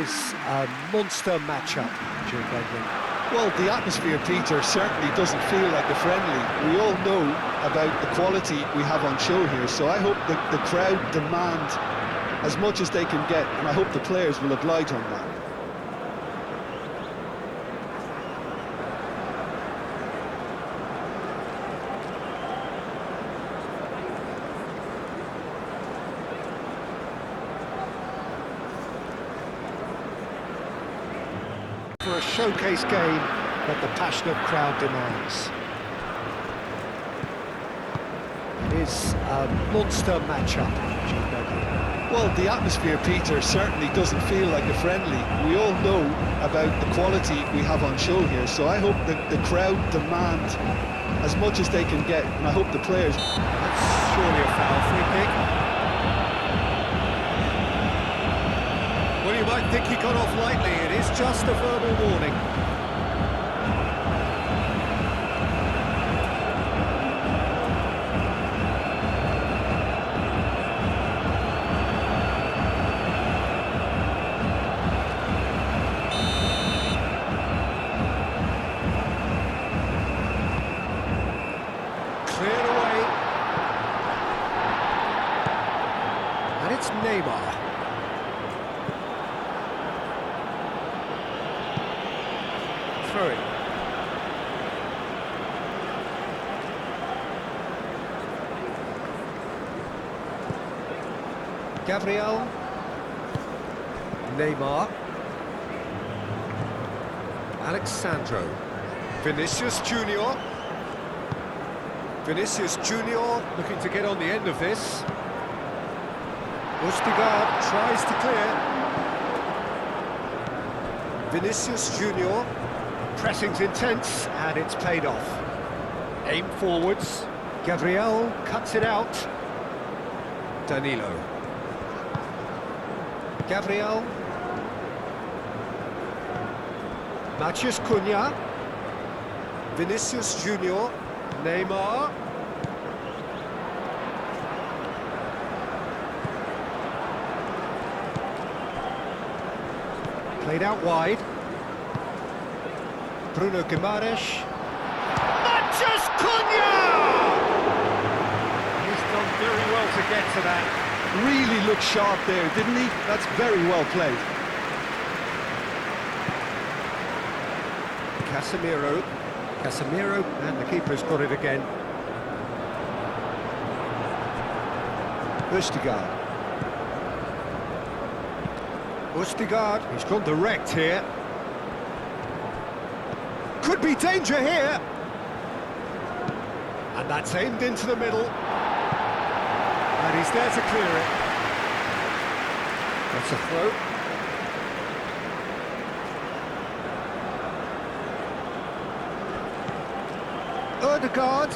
is a monster matchup, Jim Bentley. Well, the atmosphere, Peter, certainly doesn't feel like a friendly. We all know about the quality we have on show here, so I hope that the crowd demand as much as they can get, and I hope the players will oblige on that. For a showcase game that the passionate crowd demands. It is a monster matchup, Jim Bentley. Well, the atmosphere, Peter, certainly doesn't feel like a friendly. We all know about the quality we have on show here, so I hope that the crowd demand as much as they can get, and I hope the players... That's surely a foul, free kick. Well, you might think he got off lightly. It is just a verbal warning. Cleared away. And it's Neymar. Through. Gabriel. Neymar. Alexandro. Vinicius Junior. Vinicius Junior looking to get on the end of this. Ustigard tries to clear. Vinicius Junior. Pressing's intense, and it's paid off. Aim forwards. Gabriel cuts it out. Danilo. Gabriel. Matheus Cunha. Vinicius Junior. Neymar. Played out wide. Bruno Guimaraes. Matheus Cunha! He's done very well to get to that. Really looked sharp there, didn't he? That's very well played. Casemiro, and the keeper's got it again. Ustigard, he's gone direct here. Could be danger here. And that's aimed into the middle. And he's there to clear it. That's a throw. Ødegaard.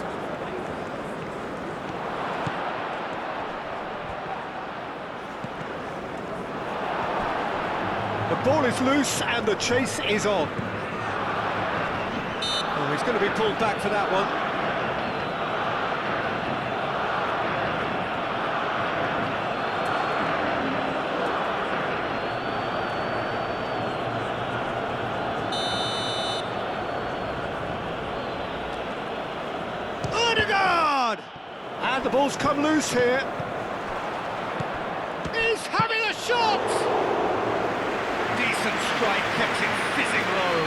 The ball is loose and the chase is on. Oh, he's going to be pulled back for that one. Ødegaard! And the ball's come loose here. He's having a shot! Decent strike, kept it fizzing low.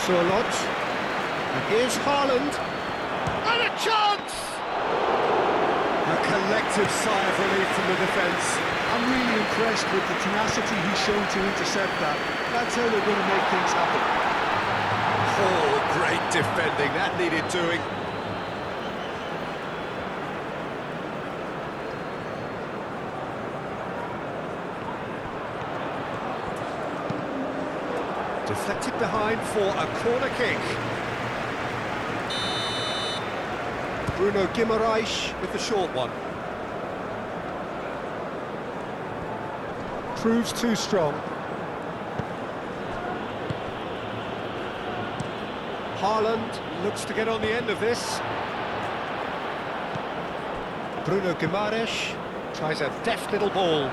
Sorloth. And here's Haaland. And a chance! A collective sigh of relief from the defence. I'm really impressed with the tenacity he's shown to intercept that. That's how they're going to make things happen. Oh, great defending, that needed doing. Deflected behind for a corner kick. Bruno Guimaraes with the short one. Proves too strong. Haaland looks to get on the end of this. Bruno Guimaraes. Tries a deft little ball.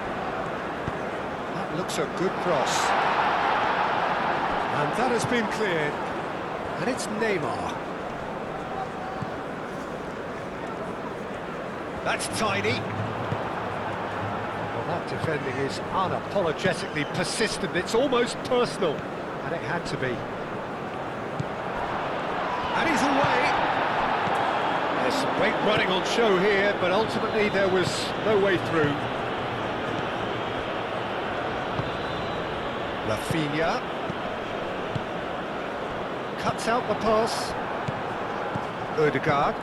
That looks a good cross. And that has been cleared. And it's Neymar. That's tidy. Well, that defending is unapologetically persistent. It's almost personal. And it had to be. And he's away. There's some great running on show here, but ultimately there was no way through. Rafinha cuts out the pass. Ødegaard.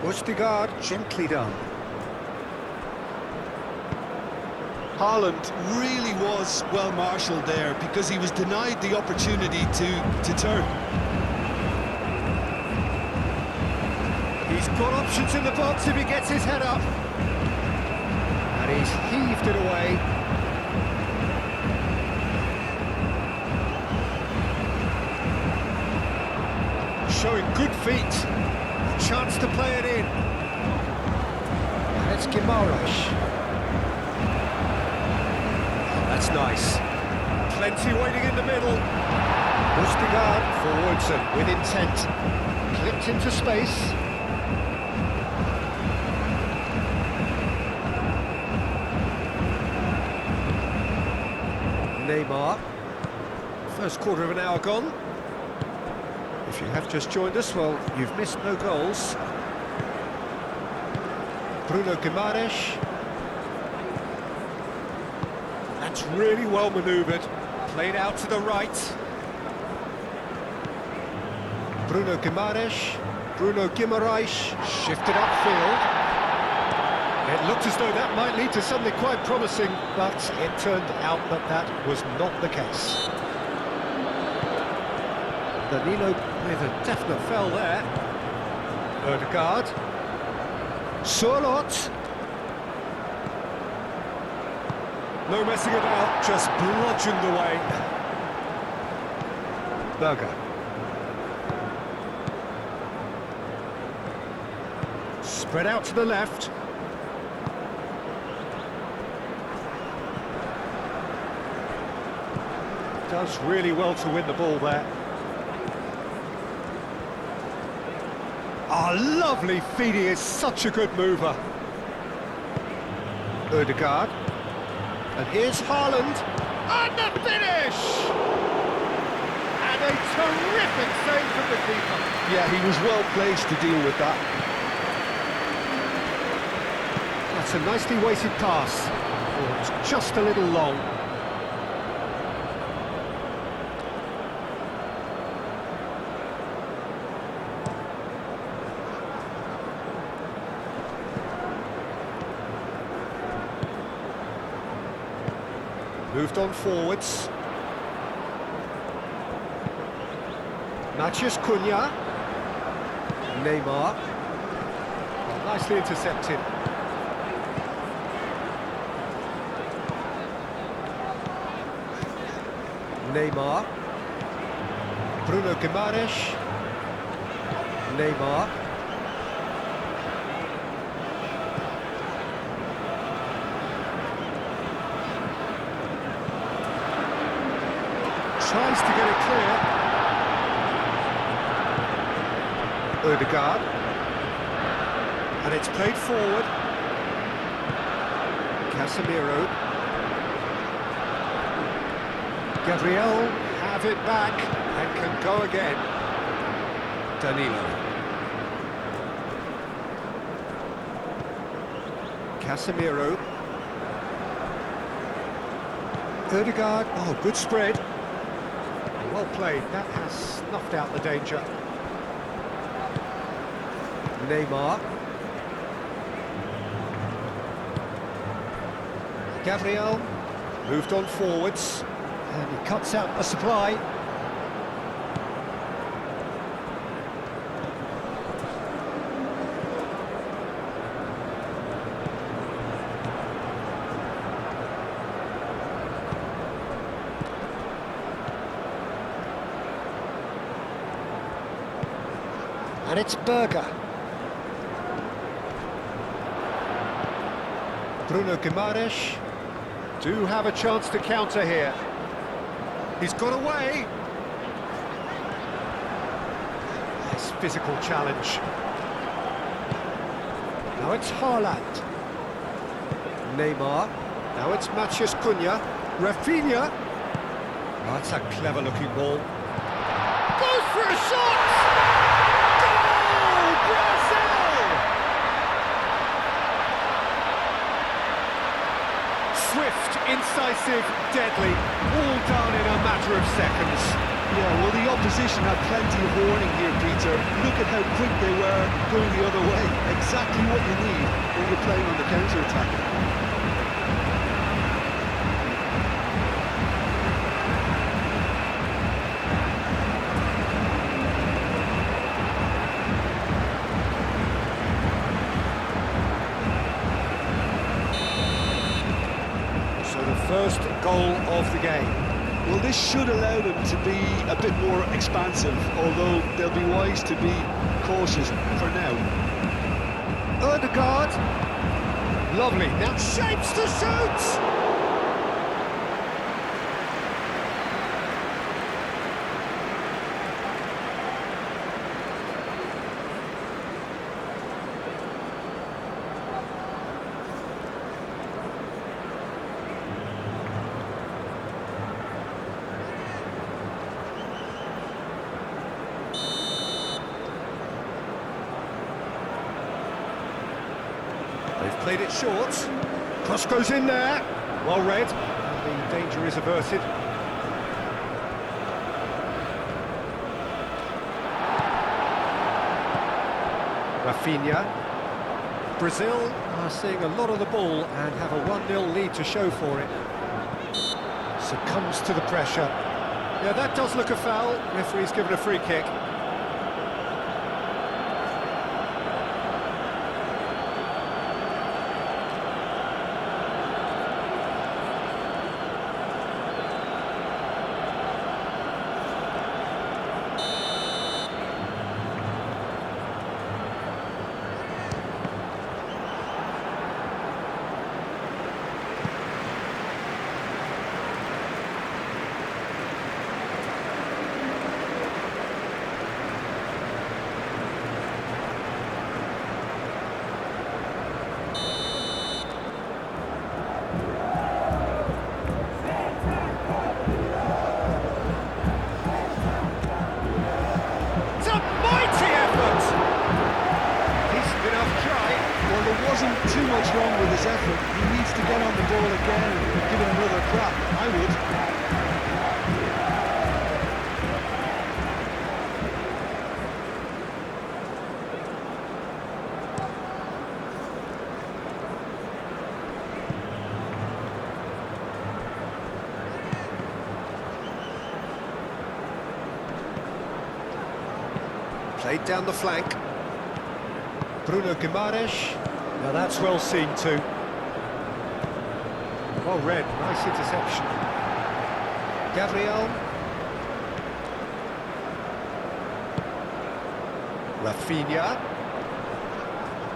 Ødegaard, gently done. Haaland really was well marshalled there because he was denied the opportunity to turn. He's got options in the box if he gets his head up. And he's heaved it away. Showing good feet. Chance to play it in. And it's Guimaraes. That's nice. Plenty waiting in the middle. Ødegaard forwards and with intent. Clipped into space. Neymar. First quarter of an hour gone. If you have just joined us, well, you've missed no goals. Bruno Guimaraes. That's really well manoeuvred. Played out to the right. Bruno Guimaraes. Shifted upfield. It looked as though that might lead to something quite promising, but it turned out that that was not the case. Danilo with a definite foul there. Ødegaard. Sørloth. No messing about, just bludgeoned away. Berger. Spread out to the left. Does really well to win the ball there. Oh, lovely feed, he is such a good mover. Ødegaard. And here's Haaland. And the finish! And a terrific save from the keeper. Yeah, he was well placed to deal with that. That's a nicely weighted pass. Oh, it's just a little long. Moved on forwards. Matheus Cunha. Neymar. Well, nicely intercepted. Neymar. Bruno Guimaraes. Neymar. Tries to get it clear. Ødegaard. And it's played forward. Casemiro. Gabriel have it back and can go again. Danilo. Casemiro. Ødegaard. Oh, good spread. Well played, that has snuffed out the danger. Neymar. Gabriel moved on forwards, and he cuts out the supply. And it's Berger. Bruno Guimaraes do have a chance to counter here. He's got away. Nice physical challenge. Now it's Haaland. Neymar. Now it's Matheus Cunha. Rafinha. Oh, that's a clever-looking ball. Goes for a shot! Goal! Brazil! Swift, incisive, deadly, all done in a matter of seconds. Yeah, well, the opposition had plenty of warning here, Peter. Look at how quick they were going the other way. Exactly what you need when you're playing on the counter-attack. First goal of the game. Well, this should allow them to be a bit more expansive, although they'll be wise to be cautious for now. Ødegaard. Lovely. Now shapes to shoot! They've played it short. Cross goes in there. Well read. The danger is averted. Rafinha. Brazil are seeing a lot of the ball and have a 1-0 lead to show for it. Succumbs to the pressure. Yeah, that does look a foul. Referee's given a free kick. Wasn't too much wrong with his effort. He needs to get on the ball again and give it another crack. I would. Played down the flank. Bruno Guimaraes. Now that's well seen too. Well read, nice interception. Gabriel. Rafinha.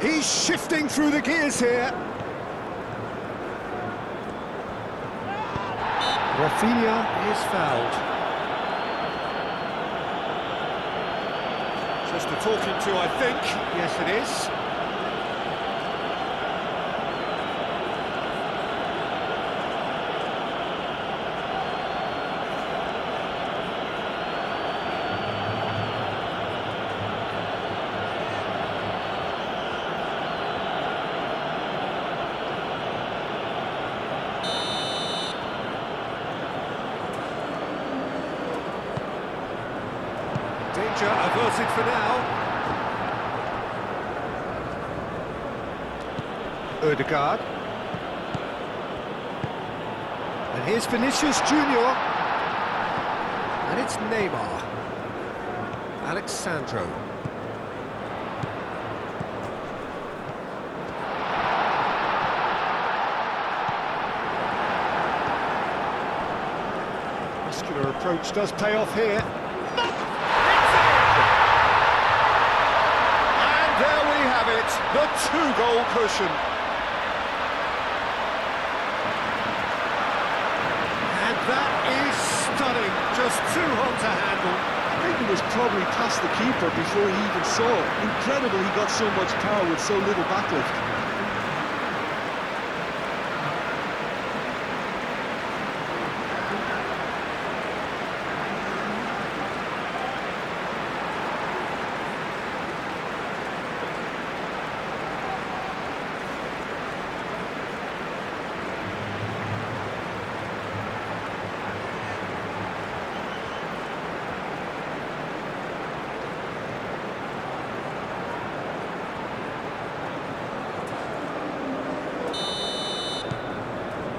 He's shifting through the gears here. Rafinha is fouled. Just a talking to, I think. Yes, it is. Danger averted for now. Ødegaard. And here's Vinicius Junior. And it's Neymar. Alexandro. Muscular approach does pay off here. The 2-goal cushion. was probably past the keeper before he even saw it. Incredible he got so much power with so little backlift.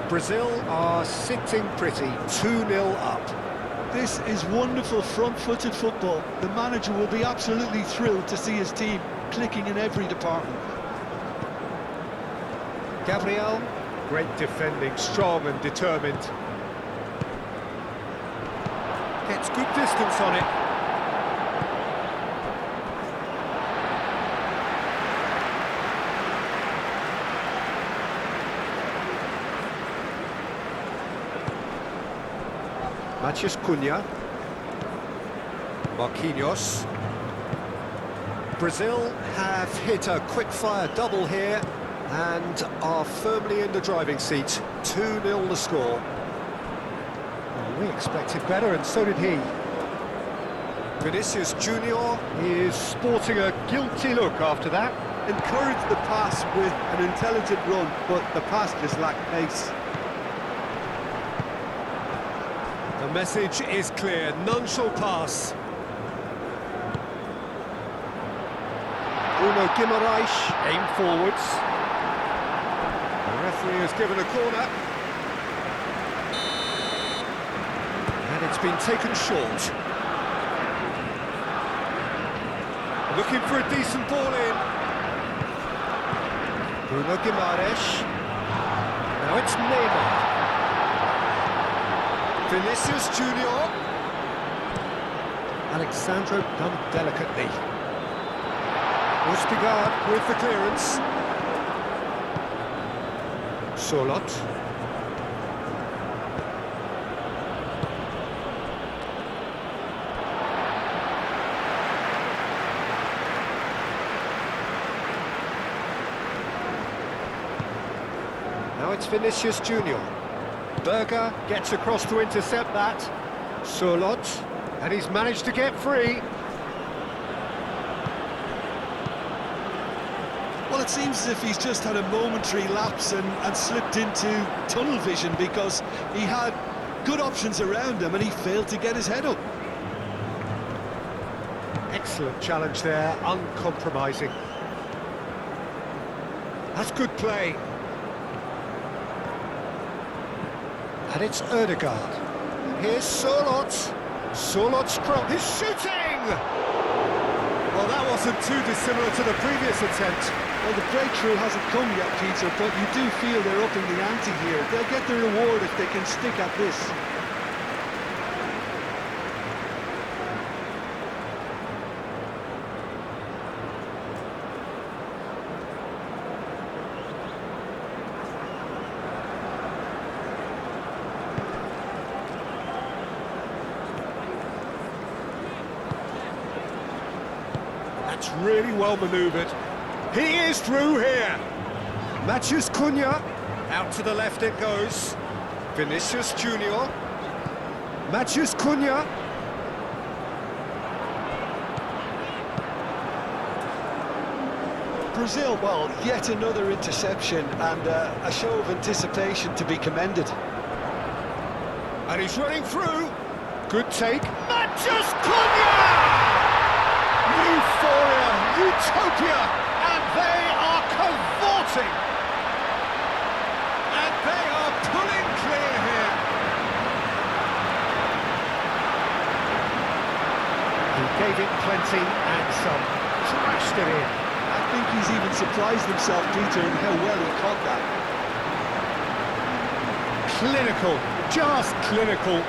Brazil are sitting pretty, 2-0 up. This is wonderful front-footed football. The manager will be absolutely thrilled to see his team clicking in every department. Gabriel, great defending, strong and determined. Gets good distance on it. Matheus Cunha. Marquinhos. Brazil have hit a quick-fire double here and are firmly in the driving seat. 2-0 the score. Well, we expected better, and so did he. Vinicius Junior is sporting a guilty look after that. Encouraged the pass with an intelligent run, but the pass just lacked pace. The message is clear, none shall pass. Bruno Guimaraes, aim forwards. The referee has given a corner. And it's been taken short. Looking for a decent ball in. Bruno Guimaraes. Now it's Neymar. Vinicius Junior. Alexandro done delicately. Ustigard with the clearance. Solot. Now it's Vinicius Junior. Berger gets across to intercept that. Solot, and he's managed to get free. Well, it seems as if he's just had a momentary lapse and slipped into tunnel vision, because he had good options around him and he failed to get his head up. Excellent challenge there, uncompromising. That's good play. And it's Ødegaard. Here's Solot. Solot's cross. He's shooting! Well, that wasn't too dissimilar to the previous attempt. Well, the breakthrough hasn't come yet, Peter, but you do feel they're upping the ante here. They'll get the reward if they can stick at this. That's really well manoeuvred. He is through here. Matheus Cunha. Out to the left it goes. Vinicius Junior. Matheus Cunha. Brazil, well, yet another interception and a show of anticipation to be commended. And he's running through. Good take. Matheus Cunha! Euphoria, utopia, and they are cavorting. And they are pulling clear here. He gave it plenty and some. Trashed it in. I think he's even surprised himself, Peter, in how well he caught that. Clinical, just clinical.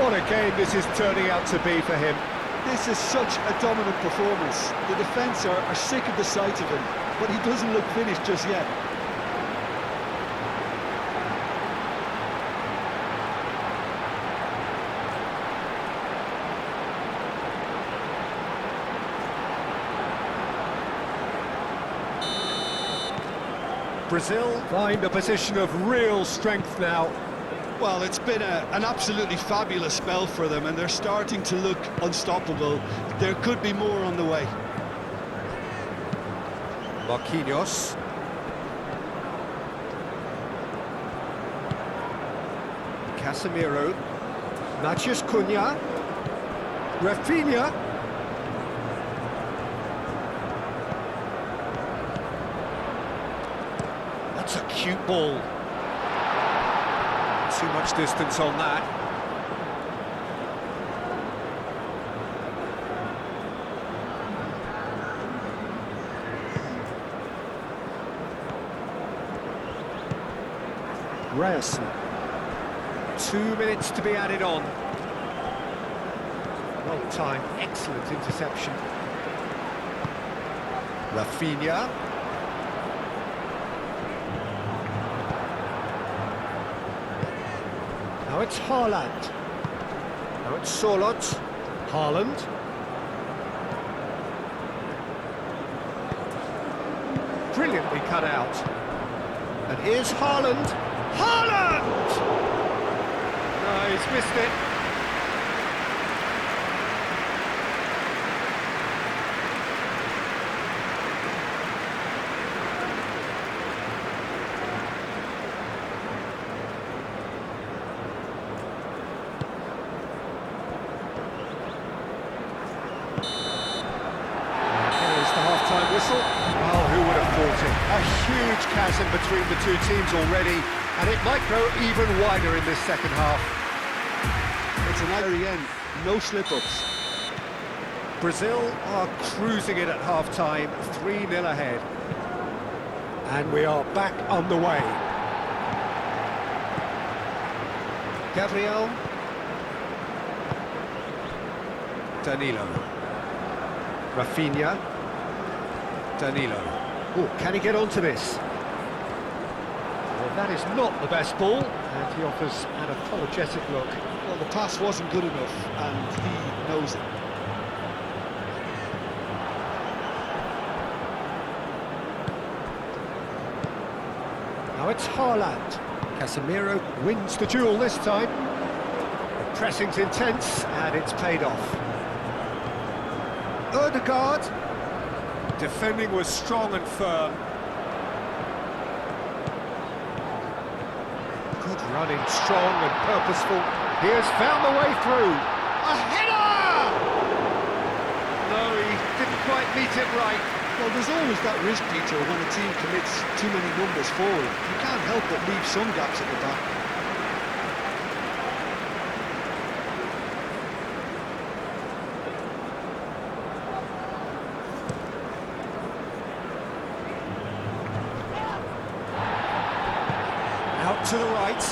What a game this is turning out to be for him. This is such a dominant performance. The defence are sick of the sight of him, but he doesn't look finished just yet. Brazil find a position of real strength now. Well, it's been an absolutely fabulous spell for them, and they're starting to look unstoppable. There could be more on the way. Marquinhos. Casemiro. Matheus Cunha. Rafinha. That's a cute ball. Too much distance on that. Ryerson. 2 minutes to be added on. Well timed, excellent interception. Rafinha. Now it's Haaland. Now it's Solot. Haaland. Brilliantly cut out. And here's Haaland. Haaland! No, he's missed it. Whistle. Well, who would have thought it? A huge chasm between the two teams already, and it might grow even wider in this second half. It's an very end, no slip-ups. Brazil are cruising it at half-time, 3-0 ahead. And we are back on the way. Gabriel. Danilo. Rafinha. Danilo. Oh, can he get onto this? Well, that is not the best ball, and he offers an apologetic look. Well, the pass wasn't good enough, and he knows it. Now it's Haaland. Casemiro wins the duel this time. The pressing's intense, and it's paid off. Odegaard. Defending was strong and firm. Good running, strong and purposeful. He has found the way through. A header! No, he didn't quite meet it right. Well, there's always that risk, Peter, when a team commits too many numbers forward. You can't help but leave some gaps at the back. Out to the right.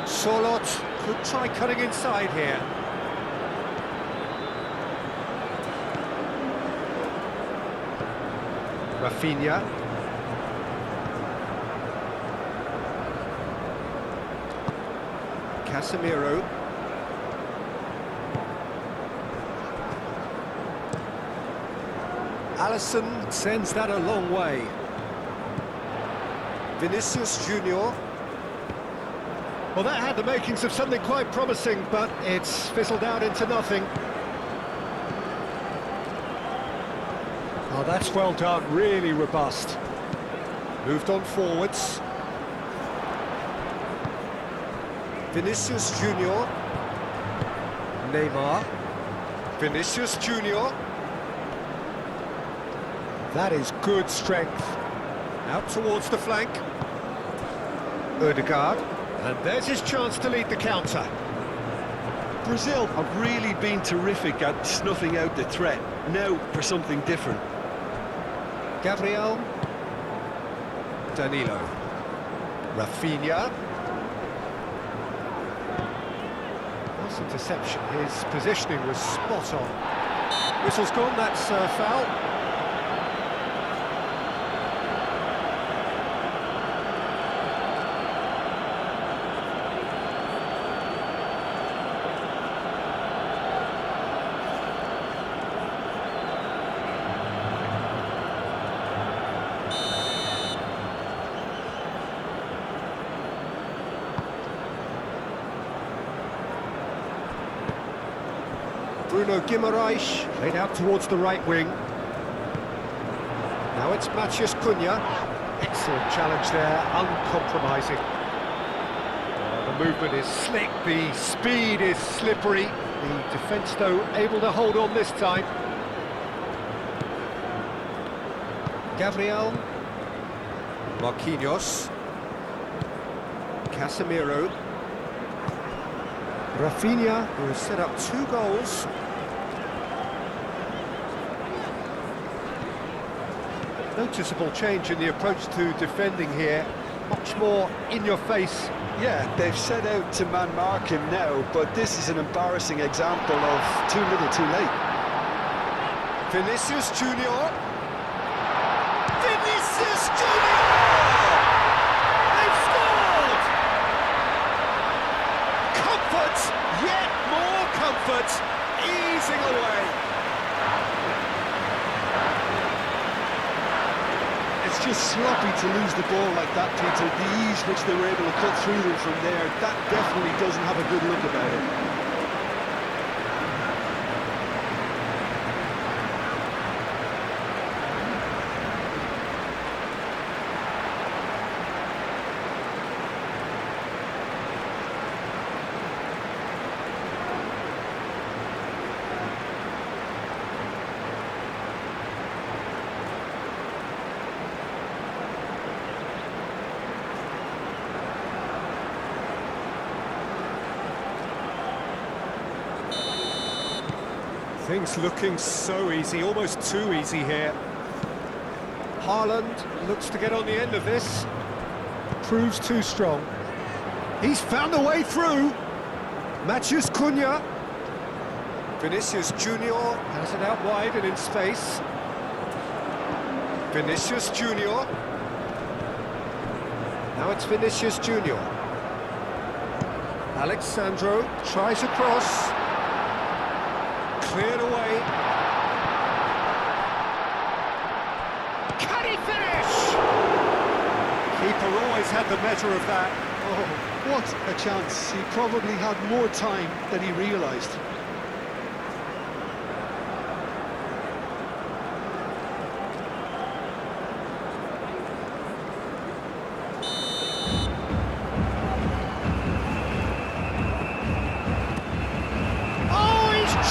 Solot could try cutting inside here. Rafinha. Casemiro. Alisson sends that a long way. Vinicius Junior. Well, that had the makings of something quite promising, but it's fizzled out into nothing. Oh, that's well done, really robust. Moved on forwards. Vinicius Junior. Neymar. Vinicius Junior. That is good strength. Out towards the flank. Odegaard. And there's his chance to lead the counter. Brazil have really been terrific at snuffing out the threat. Now for something different. Gabriel. Danilo. Rafinha. Nice interception. His positioning was spot on. Whistle's gone, that's foul. Bruno Guimaraes, played out towards the right wing. Now it's Matheus Cunha. Excellent challenge there, uncompromising. The movement is slick, the speed is slippery. The defence, though, able to hold on this time. Gabriel. Marquinhos. Casemiro. Rafinha, who has set up 2 goals. Noticeable change in the approach to defending here. Much more in your face. Yeah, they've set out to man-mark him now, but this is an embarrassing example of too little too late. Vinicius Junior. Vinicius Junior! They've scored! Comfort, yet more comfort, easing away. It's just sloppy to lose the ball like that, Peter. The ease which they were able to cut through them from there, that definitely doesn't have a good look about it. Things looking so easy, almost too easy here. Haaland looks to get on the end of this. Proves too strong. He's found a way through. Matheus Cunha. Vinicius Junior has it out wide and in space. Vinicius Junior. Now it's Vinicius Junior. Alexandro tries a cross. Cleared away. Can he finish? Keeper always had the measure of that. Oh, what a chance. He probably had more time than he realised.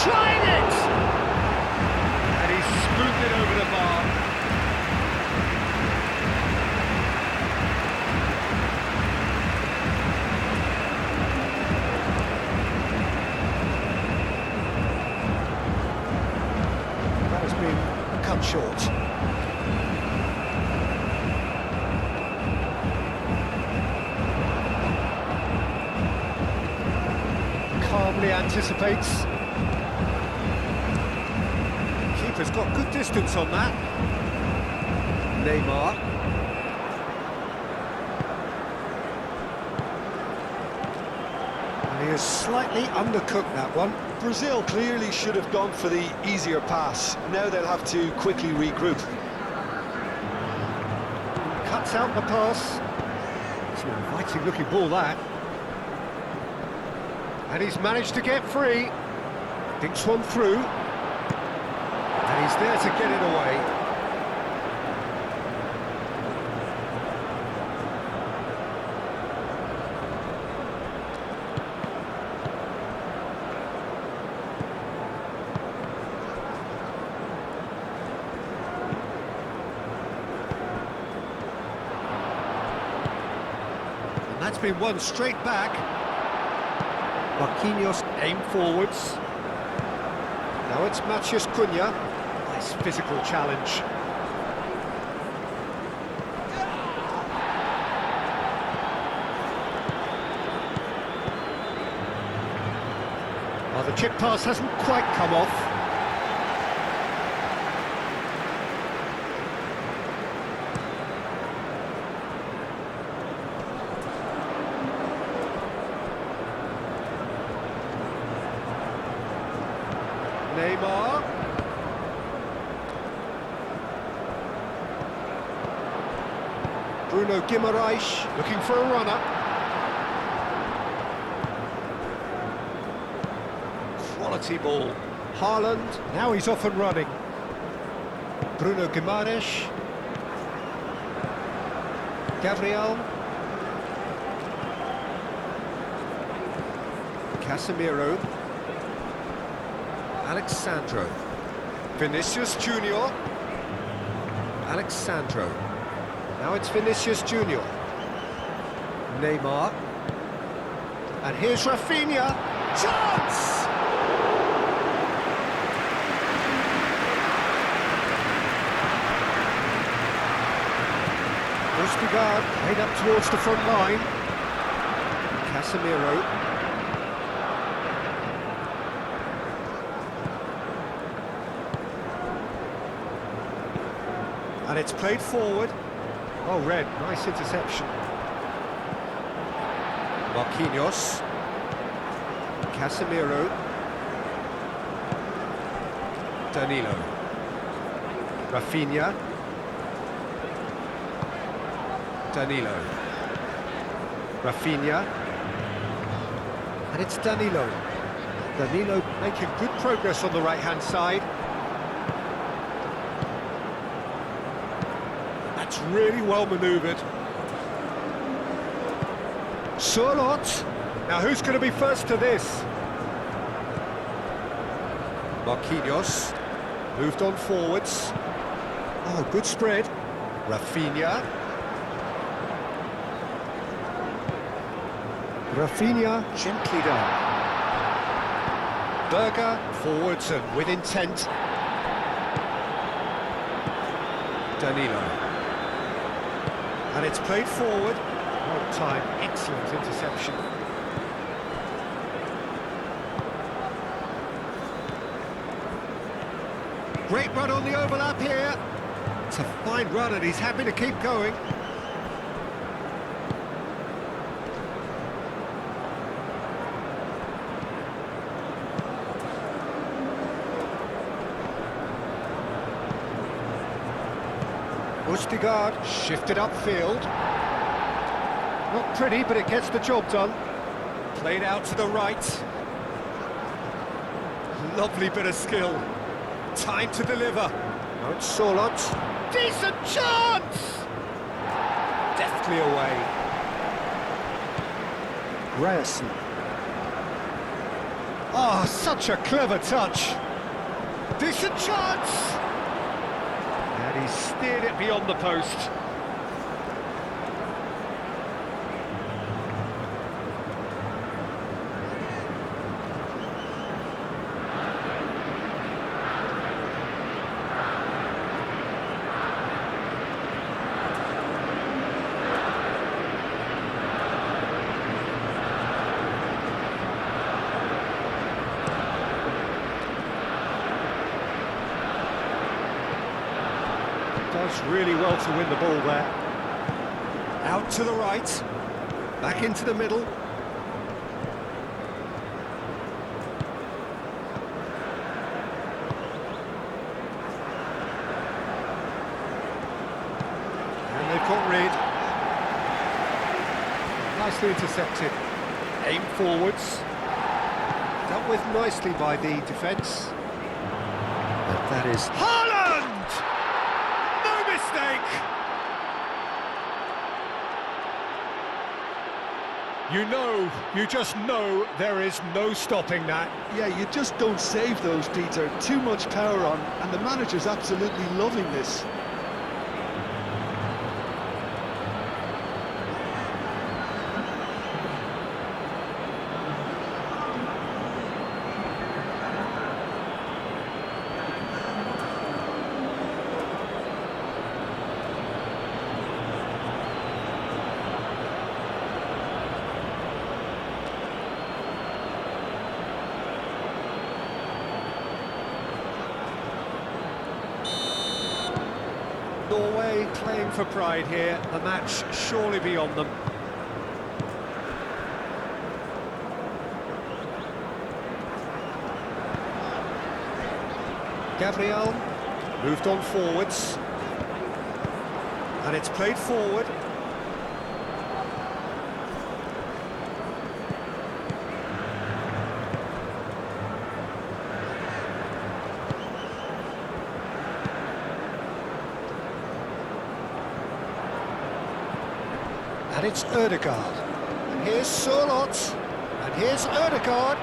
Tried it! And he spooned it over the bar. That has been cut short. Calmly anticipates. Has got good distance on that. Neymar. And he has slightly undercooked that one. Brazil clearly should have gone for the easier pass. Now they'll have to quickly regroup. Cuts out the pass. It's an inviting looking ball, that. And he's managed to get free. Dinks one through. And he's there to get it away. And that's been won straight back. Marquinhos aim forwards. Now it's Matheus Cunha. Nice physical challenge. Well, the chip pass hasn't quite come off. Neymar. Bruno Guimaraes looking for a runner. Quality ball. Haaland, now he's off and running. Bruno Guimaraes. Gabriel. Casemiro. Alexandro. Vinicius Junior. Alexandro. Now it's Vinicius Junior. Neymar. And here's Rafinha. Chance! Ostergaard played up towards the front line. Casemiro. And it's played forward. Oh, Red, nice interception. Marquinhos. Casemiro. Danilo. Rafinha. Danilo. Rafinha. And it's Danilo. Danilo making good progress on the right-hand side. That's really well manoeuvred. Surlot. Now who's going to be first to this? Marquinhos. Moved on forwards. Oh, good spread. Rafinha. Rafinha gently down. Berger forwards and with intent. Danilo. And it's played forward. Well timed, excellent interception. Great run on the overlap here. It's a fine run and he's happy to keep going. Ostergaard shifted upfield. Not pretty, but it gets the job done. Played out to the right. Lovely bit of skill. Time to deliver. Now it's Surlot. Decent chance! Deftly away. Ryerson. Oh, such a clever touch. Decent chance! And he steered it beyond the post. Does really well to win the ball there. Out to the right, back into the middle. And they've got rid. Nicely intercepted. Aim forwards. Dealt with nicely by the defence. But that is Haaland! You just know there is no stopping that. Yeah, you just don't save those, Dieter. Too much power on, and the manager's absolutely loving this. Norway playing for pride here, the match surely beyond them. Gabriel moved on forwards, and it's played forward. and it's Ødegaard. And here's Sørloth, and here's Ødegaard.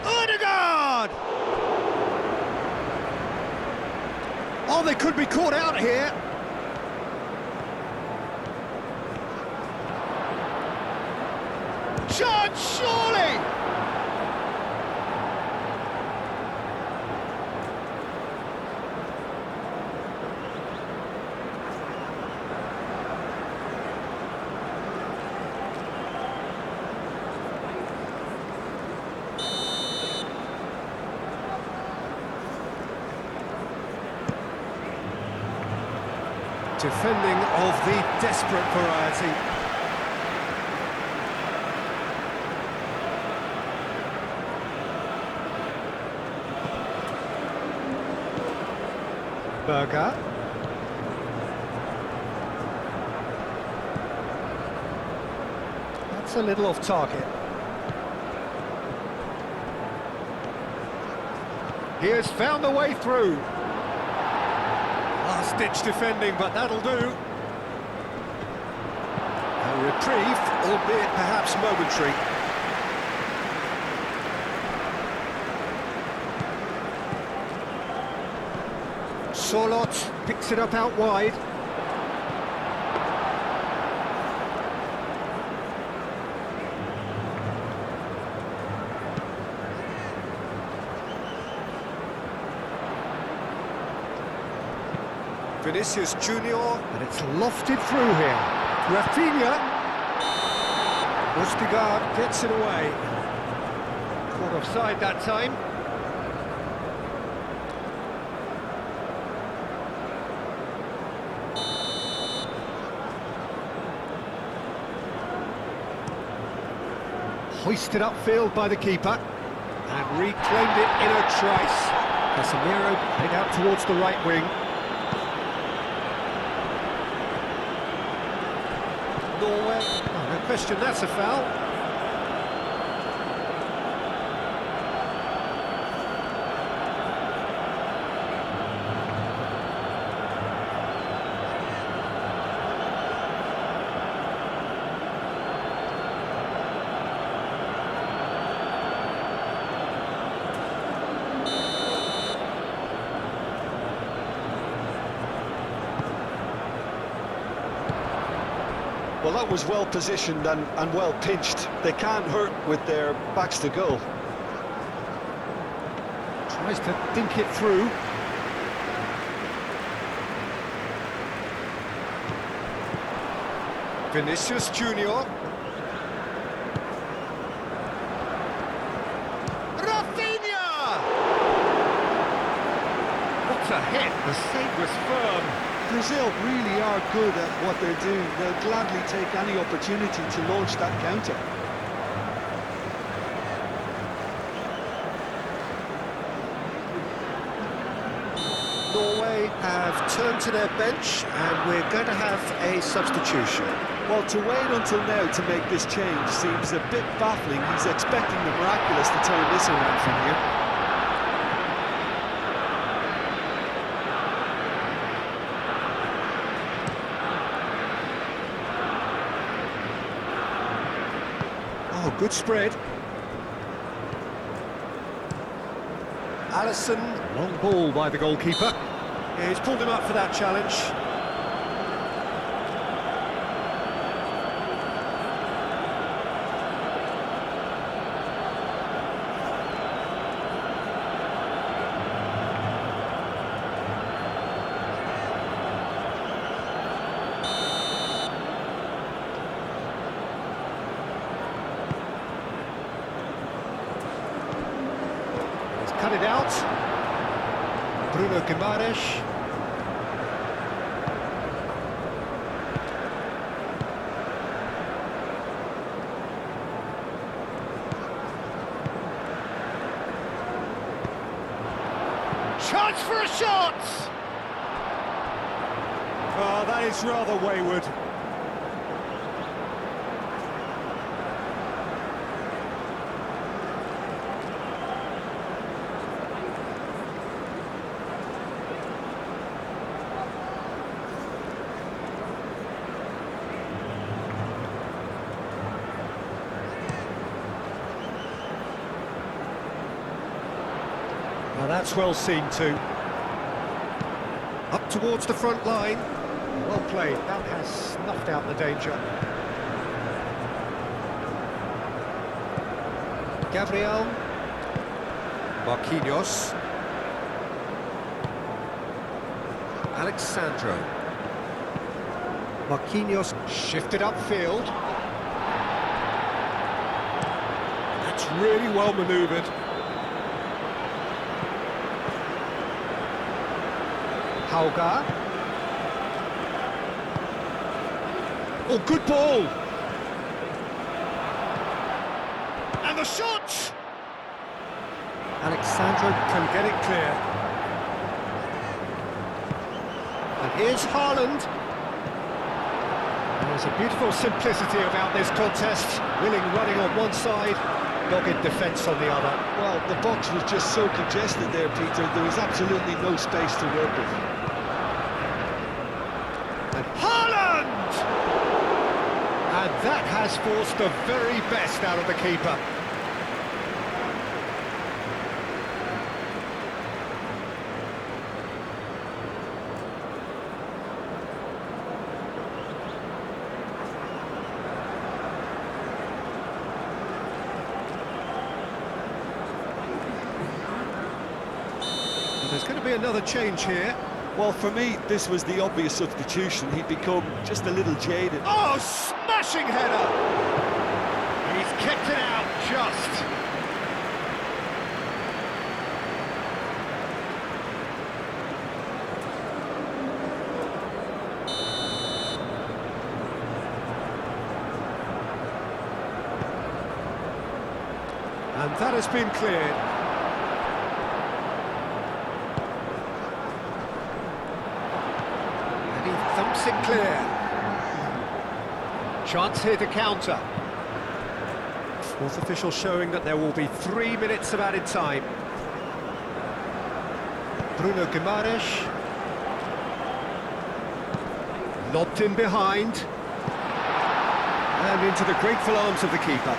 Ødegaard! Oh, they could be caught out here. Chance, surely! Defending of the desperate variety. Berger. That's a little off target. He has found the way through. Last-ditch defending, but that'll do. A reprieve, albeit perhaps momentary. Sørloth picks it up out wide. Vinicius Junior, and it's lofted through here. Rafinha. Ødegaard gets it away. Caught offside that time. Hoisted upfield by the keeper and reclaimed it in a trice. Casemiro head out towards the right wing. Norway, oh, no question, that's a foul. Well, that was well positioned and well pinched. They can't hurt with their backs to goal. Tries to think it through. Vinicius Junior. Rafinha! What a hit! The save was firm. Brazil really are good at what they're doing. They'll gladly take any opportunity to launch that counter. Norway have turned to their bench and we're going to have a substitution. Well, to wait until now to make this change seems a bit baffling. He's expecting the miraculous to turn this around from here. Oh, good spread. Alisson, long ball by the goalkeeper. Yeah, he's pulled him up for that challenge. Cut it out. Bruno Guimaraes. Chance for a shot! Oh, that is rather wayward. Now that's well seen too. Up towards the front line. Well played. That has snuffed out the danger. Gabriel. Marquinhos. Alexandro. Marquinhos shifted upfield. That's really well manoeuvred. Hauga. Oh, good ball! And the shot! Alexandro can get it clear. And here's Haaland. There's a beautiful simplicity about this contest. Willing running on one side, dogged defence on the other. Well, the box was just so congested there, Peter. There was absolutely no space to work with. And Haaland! And that has forced the very best out of the keeper. There's going to be another change here. Well, for me, this was the obvious substitution. He'd become just a little jaded. Oh, smashing header! He's kicked it out just. And that has been cleared. Thumps it clear. Chance here to counter. Fourth official showing that there will be 3 minutes of added time. Bruno Guimaraes. Lobbed in behind. And into the grateful arms of the keeper.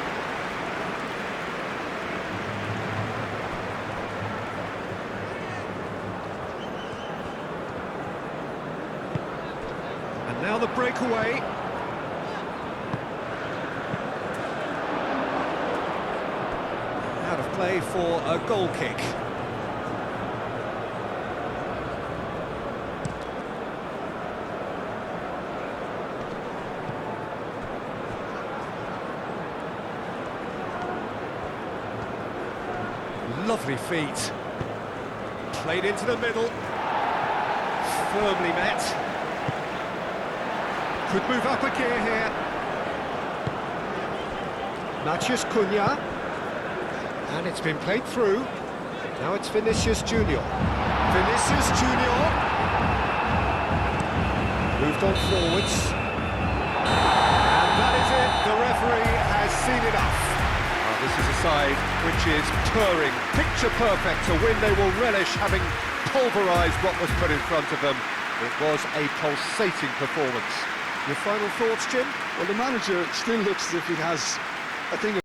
Now the breakaway. Out of play for a goal kick. Lovely feet. Played into the middle. Firmly met. Could move up a gear here. Matheus Cunha. And it's been played through. Now it's Vinicius Junior. Vinicius Junior. Moved on forwards. And that is it. The referee has seen enough. This is a side which is purring, picture perfect, a win they will relish, having pulverised what was put in front of them. It was a pulsating performance. Your final thoughts, Jim? Well, the manager still looks as if he has a thing of